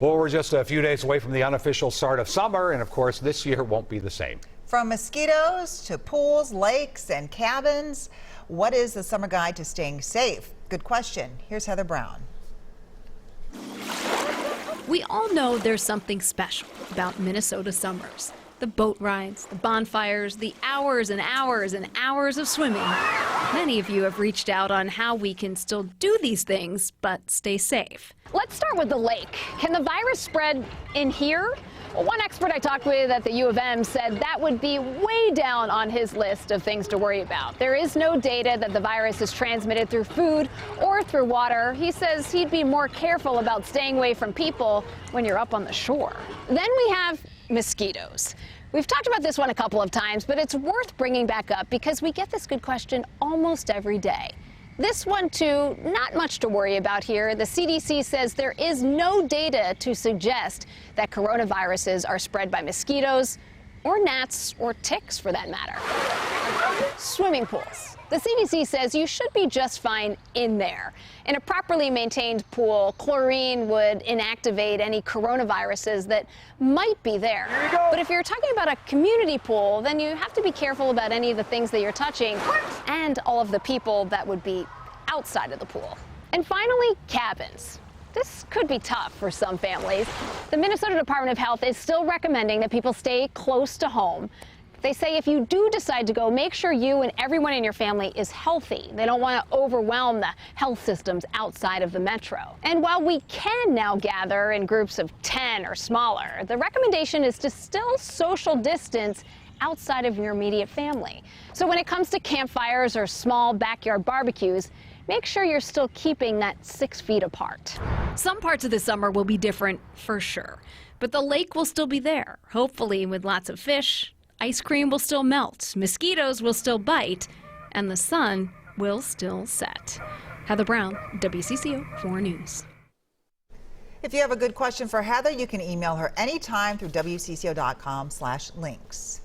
Well, we're just a few days away from the unofficial start of summer, and of course, this year won't be the same. From mosquitoes to pools, lakes, and cabins, what is the summer guide to staying safe? Good question. Here's Heather Brown. We all know there's something special about Minnesota summers. The boat rides, the bonfires, the hours and hours and hours of swimming. Many of you have reached out on how we can still do these things, but stay safe. Let's start with the lake. Can the virus spread in here? Well, one expert I talked with at the U of M said that would be way down on his list of things to worry about. There is no data that the virus is transmitted through food or through water. He says he'd be more careful about staying away from people when you're up on the shore. Then we have mosquitoes. We've talked about this one a couple of times, but it's worth bringing back up because we get this good question almost every day. This one, too, not much to worry about here. The CDC says there is no data to suggest that coronaviruses are spread by mosquitoes or gnats or ticks, for that matter. Swimming pools. The CDC says you should be just fine in there. In a properly maintained pool, chlorine would inactivate any coronaviruses that might be there. But if you're talking about a community pool, then you have to be careful about any of the things that you're touching and all of the people that would be outside of the pool. And finally, cabins. This could be tough for some families. The Minnesota Department of Health is still recommending that people stay close to home. They say if you do decide to go, make sure you and everyone in your family is healthy. They don't want to overwhelm the health systems outside of the metro. And while we can now gather in groups of 10 or smaller, the recommendation is to still social distance outside of your immediate family. So when it comes to campfires or small backyard barbecues, make sure you're still keeping that 6 feet apart. Some parts of the summer will be different for sure, but the lake will still be there, hopefully with lots of fish. Ice cream will still melt, mosquitoes will still bite, and the sun will still set. Heather Brown, WCCO 4 News. If you have a good question for Heather, you can email her anytime through WCCO.com/links.